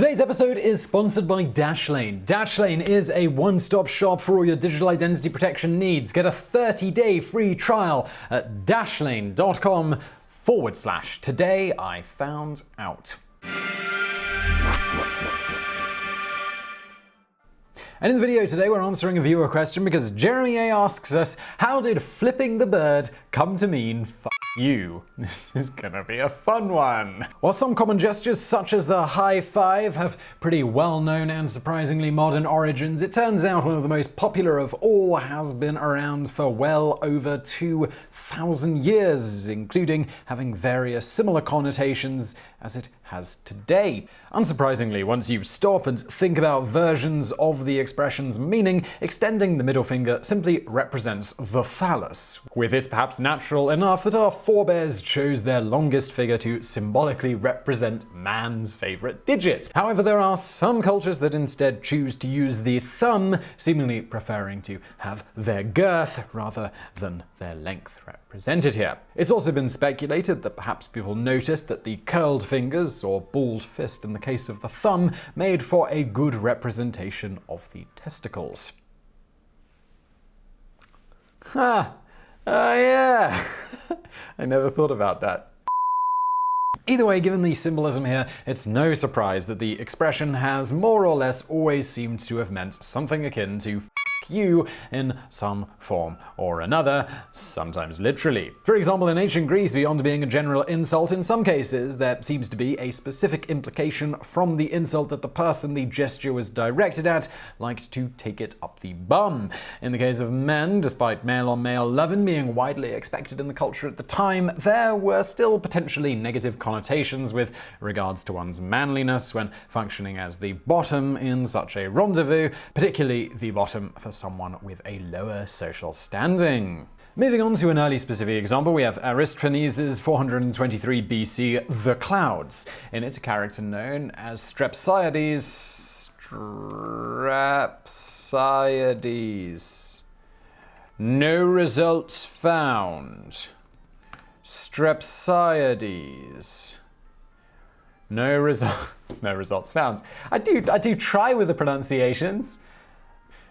Today's episode is sponsored by Dashlane. Dashlane is a one-stop shop for all your digital identity protection needs. Get a 30-day free trial at dashlane.com/TodayIFoundOut. And in the video today, we're answering a viewer question because Jeremy A asks us, how did flipping the bird come to mean f*** you? This is gonna be a fun one. While some common gestures such as the high five have pretty well-known and surprisingly modern origins, it turns out one of the most popular of all has been around for well over 2,000 years, including having various similar connotations as it has today. Unsurprisingly, once you stop and think about versions of the expression's meaning, extending the middle finger simply represents the phallus, with it perhaps natural enough that our forebears chose their longest finger to symbolically represent man's favorite digit. However, there are some cultures that instead choose to use the thumb, seemingly preferring to have their girth rather than their length represented here. It's also been speculated that perhaps people noticed that the curled fingers, or balled fist in the case of the thumb, made for a good representation of the testicles. Yeah. I never thought about that. Either way, given the symbolism here, it's no surprise that the expression has more or less always seemed to have meant something akin to f*** you in some form or another, sometimes literally. For example, in ancient Greece, beyond being a general insult, in some cases there seems to be a specific implication from the insult that the person the gesture was directed at liked to take it up the bum. In the case of men, despite male-on-male loving being widely expected in the culture at the time, there were still potentially negative connotations with regards to one's manliness when functioning as the bottom in such a rendezvous, particularly the bottom for someone with a lower social standing. Moving on to an early specific example, we have Aristophanes' 423 BC The Clouds. In it, a character known as Strepsiades. No results found. Strepsiades. No results found. I do try with the pronunciations.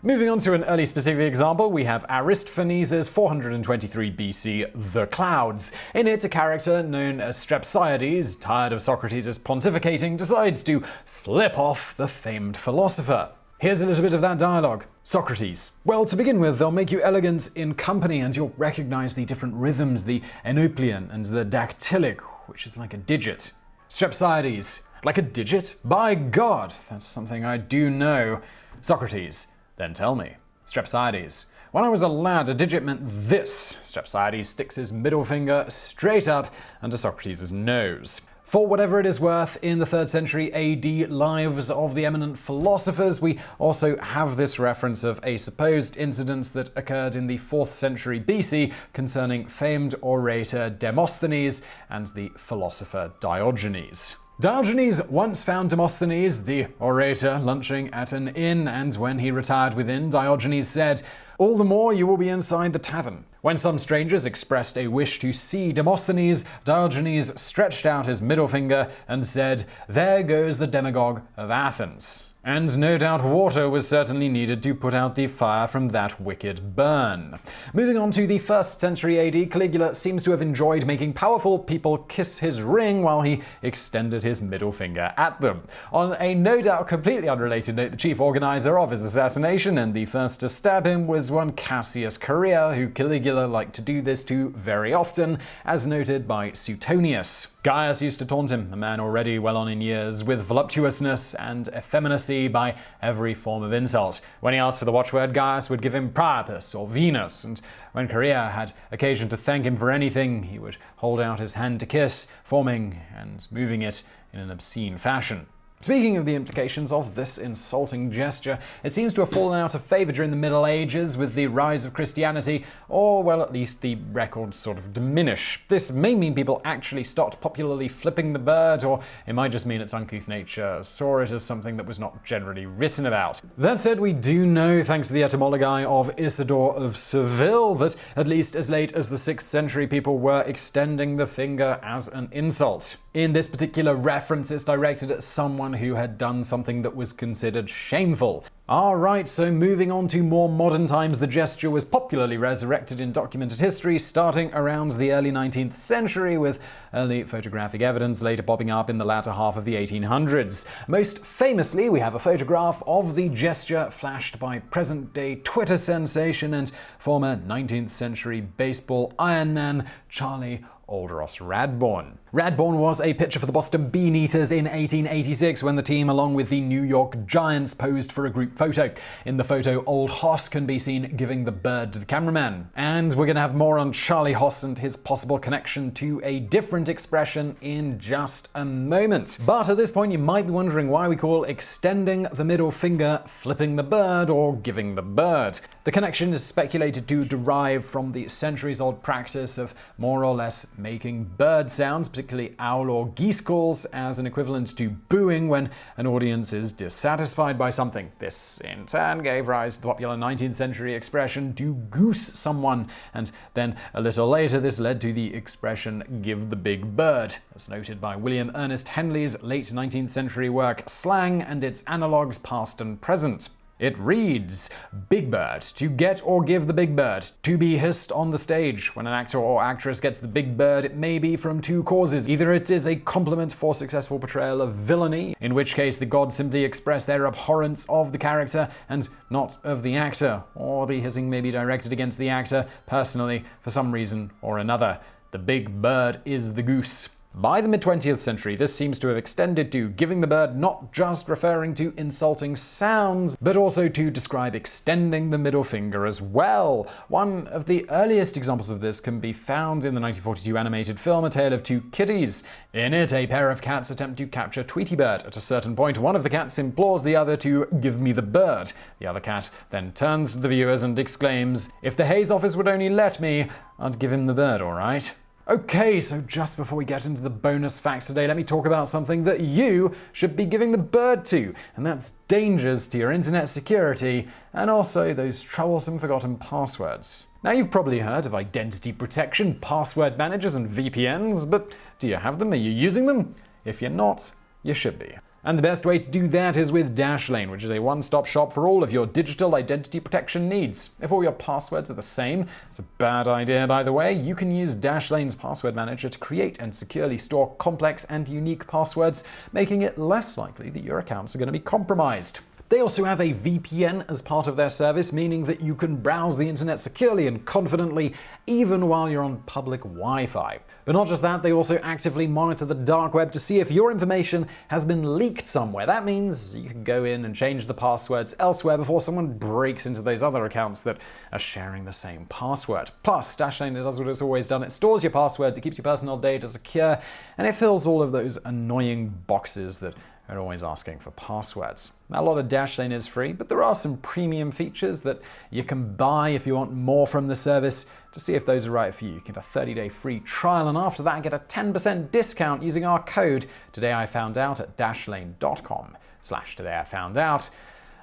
Moving on to an early specific example, we have Aristophanes' 423 BC The Clouds. In it, a character known as Strepsiades, tired of Socrates' pontificating, decides to flip off the famed philosopher. Here's a little bit of that dialogue. Socrates. Well, to begin with, they'll make you elegant in company and you'll recognize the different rhythms, the enoplean and the dactylic, which is like a digit. Strepsiades. Like a digit? By God, that's something I do know. Socrates. Then tell me. Strepsiades. When I was a lad, a digit meant this. Strepsiades sticks his middle finger straight up under Socrates' nose. For whatever it is worth, in the 3rd century AD lives of the eminent philosophers, we also have this reference of a supposed incident that occurred in the 4th century BC concerning famed orator Demosthenes and the philosopher Diogenes. Diogenes once found Demosthenes, the orator, lunching at an inn, and when he retired within, Diogenes said, "All the more you will be inside the tavern." When some strangers expressed a wish to see Demosthenes, Diogenes stretched out his middle finger and said, "There goes the demagogue of Athens." And no doubt water was certainly needed to put out the fire from that wicked burn. Moving on to the 1st century AD, Caligula seems to have enjoyed making powerful people kiss his ring while he extended his middle finger at them. On a no doubt completely unrelated note, the chief organizer of his assassination and the first to stab him was one Cassius Correa, who Caligula liked to do this to very often, as noted by Suetonius. Gaius used to taunt him, a man already well on in years, with voluptuousness and effeminacy by every form of insult. When he asked for the watchword, Gaius would give him Priapus or Venus, and when Correa had occasion to thank him for anything, he would hold out his hand to kiss, forming and moving it in an obscene fashion. Speaking of the implications of this insulting gesture, it seems to have fallen out of favor during the Middle Ages with the rise of Christianity, or, well, at least the records sort of diminish. This may mean people actually stopped popularly flipping the bird, or it might just mean its uncouth nature saw it as something that was not generally written about. That said, we do know, thanks to the etymology of Isidore of Seville, that at least as late as the 6th century people were extending the finger as an insult. In this particular reference, it's directed at someone who had done something that was considered shameful. Alright, so moving on to more modern times, the gesture was popularly resurrected in documented history starting around the early 19th century, with early photographic evidence later popping up in the latter half of the 1800s. Most famously, we have a photograph of the gesture flashed by present-day Twitter sensation and former 19th century baseball Ironman Charlie Old Ross Radbourn. Radbourn was a pitcher for the Boston Beaneaters in 1886 when the team, along with the New York Giants, posed for a group photo. In the photo, Old Hoss can be seen giving the bird to the cameraman. And we're going to have more on Charlie Hoss and his possible connection to a different expression in just a moment. But at this point, you might be wondering why we call extending the middle finger flipping the bird or giving the bird. The connection is speculated to derive from the centuries-old practice of more or less making bird sounds, particularly owl or geese calls, as an equivalent to booing when an audience is dissatisfied by something. This, in turn, gave rise to the popular 19th century expression to goose someone, and then a little later this led to the expression give the big bird, as noted by William Ernest Henley's late 19th century work Slang and its Analogues Past and Present. It reads, Big bird, to get or give the big bird, to be hissed on the stage. When an actor or actress gets the big bird, it may be from two causes. Either it is a compliment for successful portrayal of villainy, in which case the gods simply express their abhorrence of the character and not of the actor, or the hissing may be directed against the actor personally for some reason or another. The big bird is the goose. By the mid-20th century, this seems to have extended to giving the bird, not just referring to insulting sounds, but also to describe extending the middle finger as well. One of the earliest examples of this can be found in the 1942 animated film A Tale of Two Kitties. In it, a pair of cats attempt to capture Tweety Bird. At a certain point, one of the cats implores the other to give me the bird. The other cat then turns to the viewers and exclaims, If the Hayes office would only let me, I'd give him the bird, all right? Okay, so just before we get into the bonus facts today, let me talk about something that you should be giving the bird to, and that's dangers to your internet security and also those troublesome forgotten passwords. Now, you've probably heard of identity protection, password managers, and VPNs, but do you have them? Are you using them? If you're not, you should be. And the best way to do that is with Dashlane, which is a one-stop shop for all of your digital identity protection needs. If all your passwords are the same, it's a bad idea by the way, you can use Dashlane's password manager to create and securely store complex and unique passwords, making it less likely that your accounts are going to be compromised. They also have a VPN as part of their service, meaning that you can browse the internet securely and confidently, even while you're on public Wi-Fi. But not just that, they also actively monitor the dark web to see if your information has been leaked somewhere. That means you can go in and change the passwords elsewhere before someone breaks into those other accounts that are sharing the same password. Plus, Dashlane does what it's always done. It stores your passwords, it keeps your personal data secure, and it fills all of those annoying boxes that are always asking for passwords. Now, a lot of Dashlane is free, but there are some premium features that you can buy if you want more from the service. To see if those are right for you, you get a 30-day free trial, and after that, get a 10% discount using our code TodayIFoundOut at dashlane.com/TodayIFoundOut.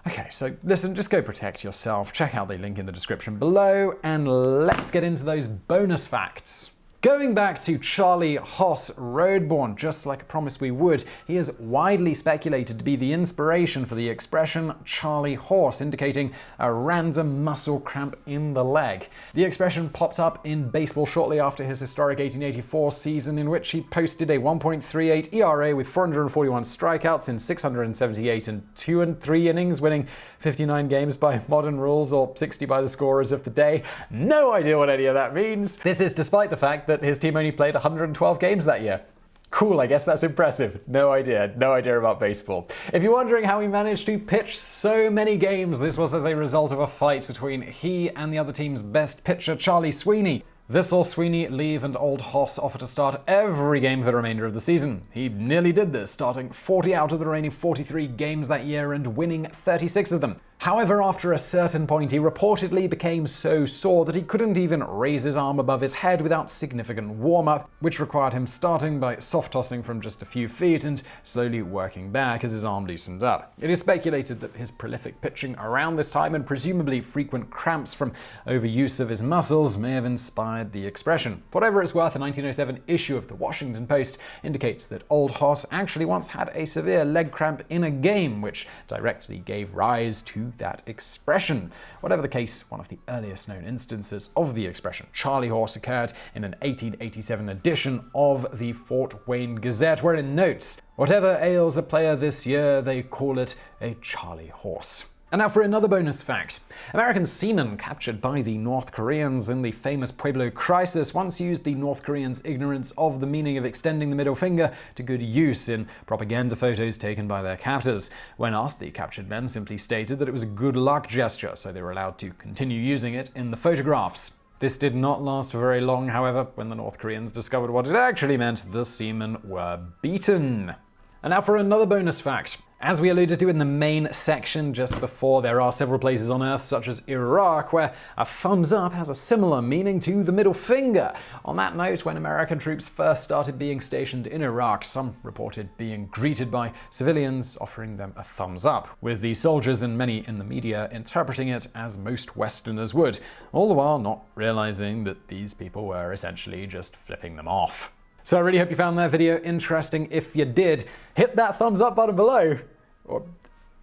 Okay, so listen, just go protect yourself. Check out the link in the description below, and let's get into those bonus facts. Going back to Charlie Hoss Radbourn, just like I promised we would, he is widely speculated to be the inspiration for the expression Charlie Horse, indicating a random muscle cramp in the leg. The expression popped up in baseball shortly after his historic 1884 season, in which he posted a 1.38 ERA with 441 strikeouts in 678 and 2 3 innings, winning 59 games by modern rules or 60 by the scorers of the day. No idea what any of that means. This is despite the fact that his team only played 112 games that year. Cool, I guess that's impressive. No idea about baseball. If you're wondering how he managed to pitch so many games, this was as a result of a fight between he and the other team's best pitcher, Charlie Sweeney. This saw Sweeney leave and Old Hoss offer to start every game for the remainder of the season. He nearly did this, starting 40 out of the remaining 43 games that year and winning 36 of them. However, after a certain point, he reportedly became so sore that he couldn't even raise his arm above his head without significant warm-up, which required him starting by soft-tossing from just a few feet and slowly working back as his arm loosened up. It is speculated that his prolific pitching around this time and presumably frequent cramps from overuse of his muscles may have inspired denied the expression. For whatever it's worth, a 1907 issue of the Washington Post indicates that Old Hoss actually once had a severe leg cramp in a game, which directly gave rise to that expression. Whatever the case, one of the earliest known instances of the expression Charlie Horse occurred in an 1887 edition of the Fort Wayne Gazette, where it notes, "Whatever ails a player this year, they call it a Charlie Horse." And now for another bonus fact. American seamen captured by the North Koreans in the famous Pueblo Crisis once used the North Koreans' ignorance of the meaning of extending the middle finger to good use in propaganda photos taken by their captors. When asked, the captured men simply stated that it was a good luck gesture, so they were allowed to continue using it in the photographs. This did not last for very long, however. When the North Koreans discovered what it actually meant, the seamen were beaten. And now for another bonus fact. As we alluded to in the main section just before, there are several places on Earth, such as Iraq, where a thumbs up has a similar meaning to the middle finger. On that note, when American troops first started being stationed in Iraq, some reported being greeted by civilians offering them a thumbs up, with the soldiers and many in the media interpreting it as most Westerners would, all the while not realizing that these people were essentially just flipping them off. So I really hope you found that video interesting. If you did, hit that thumbs up button below. Or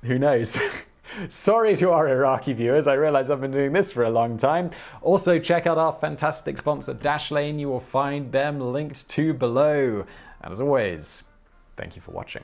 who knows? Sorry to our Iraqi viewers, I realize I've been doing this for a long time. Also, check out our fantastic sponsor Dashlane. You will find them linked to below. And as always, thank you for watching.